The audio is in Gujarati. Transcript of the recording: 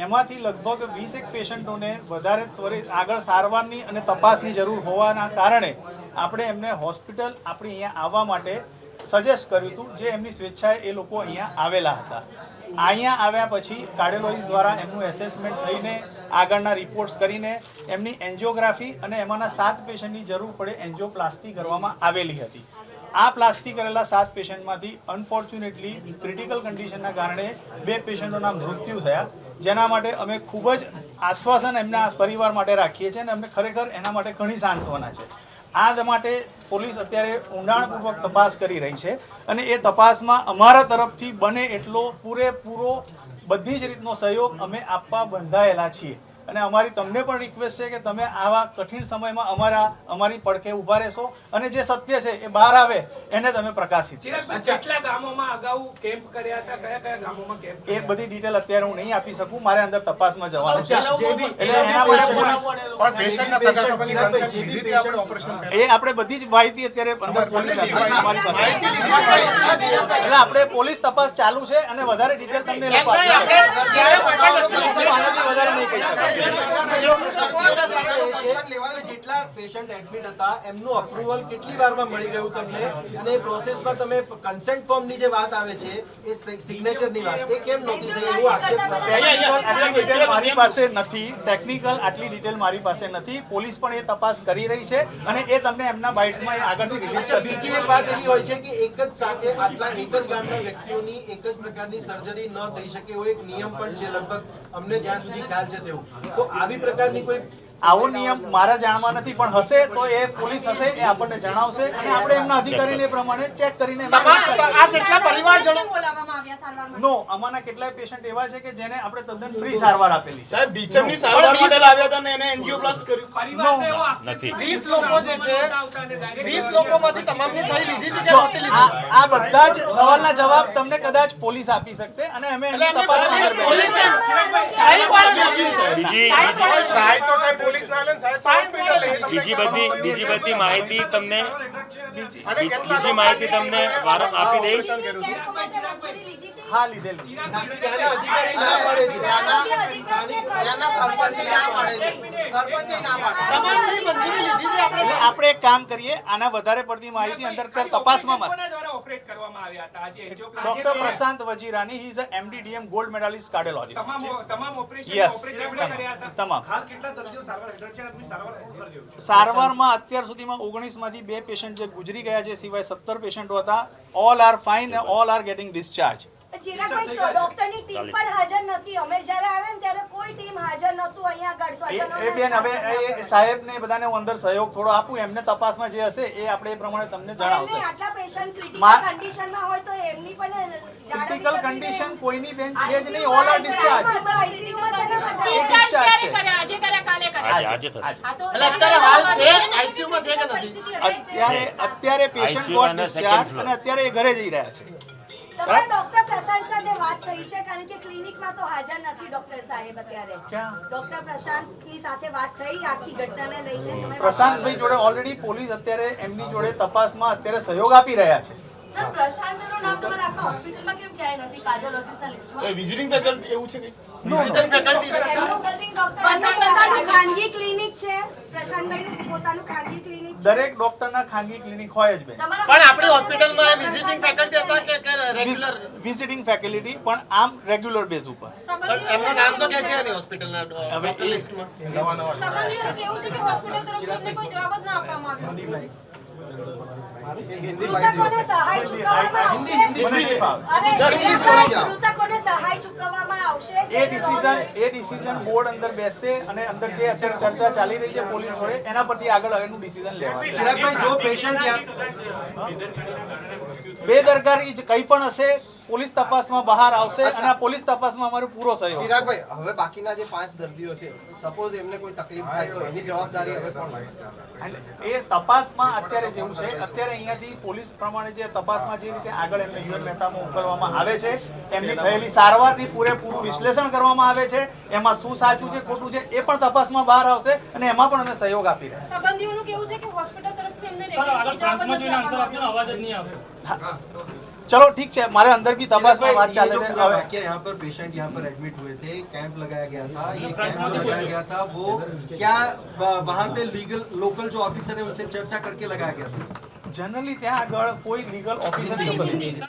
એમાંથી લગભગ 20 પેશન્ટોને વધારે ત્વરિત આગળ સારવારની અને તપાસની જરૂર હોવાના કારણે આપણે એમને હોસ્પિટલ આપણી અહીંયા આવવા માટે સજેસ્ટ કર્યું હતું, જે એમની સ્વેચ્છાએ એ લોકો અહીંયા આવેલા હતા. અહીંયા આવ્યા પછી કાર્ડિયોલોજીસ્ટ દ્વારા એમનું એસેસમેન્ટ થઈને આગળના રિપોર્ટ્સ કરીને એમની એન્જિયોગ્રાફી અને એમાંના 7 પેશન્ટની જરૂર પડે એન્જિયોપ્લાસ્ટી કરવામાં આવેલી હતી. આ પ્લાસ્ટી કરેલા 7 પેશન્ટમાંથી અનફોર્ચ્યુનેટલી ક્રિટિકલ કન્ડિશનના કારણે 2 પેશન્ટોના મૃત્યુ થયા, જેના માટે અમે ખૂબ જ આશ્વાસન એમના પરિવાર માટે રાખીએ છીએ અને અમને ખરેખર એના માટે ઘણી સાંત્વના છે. આ માટે પોલીસ અત્યારે ઊંડાણપૂર્વક તપાસ કરી રહી છે અને એ તપાસમાં અમારા તરફથી બને એટલો પૂરેપૂરો બધી જ રીતનો સહયોગ અમે આપવા બંધાયેલા છીએ અને અમારી તમને પણ રિક્વેસ્ટ છે કે તમે આવા કઠિન સમયમાં અમારી પડખે ઊભા રહેશો અને જે સત્ય છે એ બહાર આવે એને તમે પ્રકાશિત કરશો. કેટલા ગામોમાં અગાઉ કેમ્પ કર્યા હતા, કયા કયા ગામોમાં કેમ્પ? એ બધી ડિટેલ અત્યારે હું નહીં આપી શકું, મારે અંદર તપાસમાં જવાનું છે. એટલે એના માટે એ આપણે બધી જ માહિતી અત્યારે અંદર પોલીસ અમારી પાસે એટલે આપણે પોલીસ તપાસ ચાલુ છે અને વધારે ડિટેલ તમને વધારે નહીં કહી શકાય. જેટલા પેશન્ટ એડમિટ હતા એમનું અપ્રુવલ કેટલી વારમાં મળી ગયું તમને, અને પ્રોસેસમાં તમે કન્સેન્ટ ફોર્મની જે વાત આવે છે એ સિગ્નેચરની વાત એ કેમ નહોતી થઈ એવું આક્ષેપ મારી પાસે નથી. ટેકનિકલ આટલી ડિટેલ મારી પાસે નથી. પોલીસ પણ એ તપાસ કરી રહી છે અને એ તમને એમના બાઇટ્સમાં આગળથી રિલીઝ કરશે. બીજી એક વાત એવી હોય છે કે એક જ સાથે આટલા એક જ ગામના વ્યક્તિઓની એક જ પ્રકારની સર્જરી ન થઈ શકે એવો એક નિયમ પણ છે, લગભગ અમને જ્યાં સુધી ખ્યાલ છે તેવું. તો આવી પ્રકારની કોઈ આવો નિયમ મારા જાણમાં નથી, પણ હશે તો એ પોલીસ હશે એ આપણને જણાવશે અને આપણે એમના અધિકારીને પ્રમાણે ચેક કરીને આ જેટલા પરિવારજનો નો અમાના કેટલાય પેશન્ટ એવા છે કે જેને આપણે તદ્દન ફ્રી સારવાર આપેલી છે. સાહેબ બીચમની સારવાર માટે લાવ્યા હતા ને એને એન્જિયોપ્લાસ્ટ કર્યું. પરિવારને એવો આક્ષેપ નથી. 20 લોકો જે છે 20 લોકોમાંથી તમામની સહી લીધી હતી કે જો નહોતી લીધી? આ બધા જ સવાલના જવાબ તમને કદાચ પોલીસ આપી શકશે અને અમે એની તપાસમાં અંદર પોલીસ બેસીશું. સહી કોણે આપી છે? બીજી બધી માહિતી તમને વારંવાર આપી દઈશ. હા લીધેલી છે. તમામની મંજૂરી લીધી હતી આપણે. આપણે એક કામ કરીએ, આના વધારે પડતી માહિતી અંદર તપાસમાં કોના દ્વારા ઓપરેટ કરવામાં આવ્યા હતા આજે angioplasty? Doctor Prashant Vajirani, he is a MD-DM gold medalist cardiologist. તમામ ઓપરેશન યસ, ઓપરેટ કર્યા હતા. તમામ. હાલ કેટલા દર્દીઓ સારવાર હેઠળ છે? આપની સારવાર પૂરી કરી દેવું. સારવારમાં અત્યાર સુધીમાં 19 માંથી 2 પેશન્ટ જે ગુજરી ગયા છે, સિવાય 17 પેશન્ટો હતા. All are fine, all are getting discharge. ચિરાગભાઈ, ડોક્ટરની ટીમ પણ હાજર નથી. અમે જ્યારે આવ્યા ને ત્યારે કોઈ ટીમ હાજર નહોતું અહીંયા આગળ. એ બેન હવે એ સાહેબને બધાને હું અંદર સહયોગ થોડો આપું, એમને તપાસમાં જે હશે એ આપણે એ પ્રમાણે તમને જણાવશે. આટલા પેશન્ટ ક્રિટિકલ કન્ડિશનમાં હોય તો એમની પણ ક્રિટિકલ કન્ડિશન કોઈની બેન છે જ નહીં. All are discharge. આજે થશે. એટલે અત્યારે હાલ છે આઈસીયુમાં છે કે નથી? અત્યારે પેશન્ટ ગોટ ડિસ્ચાર્જ અને અત્યારે એ ઘરે જઈ રહ્યા છે. તમારે ડોક્ટર પ્રશાંત સાથે વાત થઈ છે, કારણ કે ક્લિનિકમાં તો હાજર નથી ડોક્ટર સાહેબ અત્યારે. ક્યાં? ડોક્ટર પ્રશાંતની સાથે વાત થઈ આખી ઘટનાને લઈને? તમે પ્રશાંતભાઈ જોડે ઓલરેડી પોલીસ અત્યારે એમની જોડે તપાસમાં અત્યારે સહયોગ આપી રહ્યા છે. સર, પ્રશાંત સરનું નામ તમારા આખા હોસ્પિટલમાં કેમ ક્યાંય નથી કાર્ડિયોલોજિસ્ટના લિસ્ટમાં? વિઝિટિંગ ફેકલ્ટી એવું છે કે કન્સલ્ટિંગ ડોક્ટર પોતાનું ખાનગી ક્લિનિક છે. પ્રશાંતભાઈનું પોતાનું ખાનગી ક્લિનિક છે. દરેક ડોક્ટરના ખાનગી ક્લિનિક હોય જ બેન. પણ આપણી હોસ્પિટલમાં વિઝિટિંગ ફેકલ્ટી હતા કે રેગ્યુલર? વિઝિટિંગ ફેકલ્ટી પણ આમ રેગ્યુલર બેઝ ઉપર. એમનું નામ તો કે છે નહીં હોસ્પિટલના હવે ડોક્ટર લિસ્ટમાં. સંબંધીઓનું કેવું છે કે હોસ્પિટલ તરફથી એમને કોઈ જવાબ જ ના આપવામાં આવ્યો. મૃતકોને સહાય ચૂકવવામાં આવશે. મને નહીં ફાવે. અરે, મૃતકોને સહાય ચૂકવવામાં આવશે. એ ડિસિઝન બોર્ડ અંદર બેસશે અને અંદર જે અત્યારે ચર્ચા ચાલી રહી છે પોલીસ જોડે એના પરથી આગળ એનું ડિસિઝન લેવાશે. ચિરાગભાઈ, જો પેશન્ટ બેદરકારી કંઈ પણ હશે પોલીસ તપાસમાં બહાર આવશે અને આ પોલીસ તપાસમાં અમારો પૂરો સહયોગ છે. ચિરાગભાઈ, હવે બાકીના જે 5 દર્દીઓ છે, સપોઝ એમને કોઈ તકલીફ થાય તો એની જવાબદારી હવે કોણ લેશે? અને એ તપાસમાં અત્યારે જેવું છે, અત્યારે અહીંયાથી પોલીસ પ્રમાણે જે તપાસમાં જે રીતે આગળ એમને યુએન મહેતામાં મોકલવામાં આવે છે, એમની થયેલી સારવારની પૂરેપૂરું વિશ્લેષણ કરવામાં આવે છે, એમાં શું સાચું છે ખોટું છે એ પણ તપાસમાં બહાર આવશે અને એમાં પણ અમે સહયોગ આપી રહ્યા છીએ. સંબંધીઓનું કેવું છે કે હોસ્પિટલ તરફથી એમને નેગેટિવ જવાબ જ નથી આપવામાં આવ્યો. ચલો ઠીક છે, મારે અંદર भी तपास में बात ये ચાલે जो છે पूरा હવે वाक्य यहाँ पर पेशेंट यहाँ पर एडमिट हुए थे, कैंप लगाया गया था, ये कैंप जो लगाया गया था वो क्या वहाँ पे लीगल लोकल जो ऑफिसर है उनसे चर्चा करके लगाया गया था? જનરલી ત્યાં આગળ કોઈ લીગલ ઓફિસર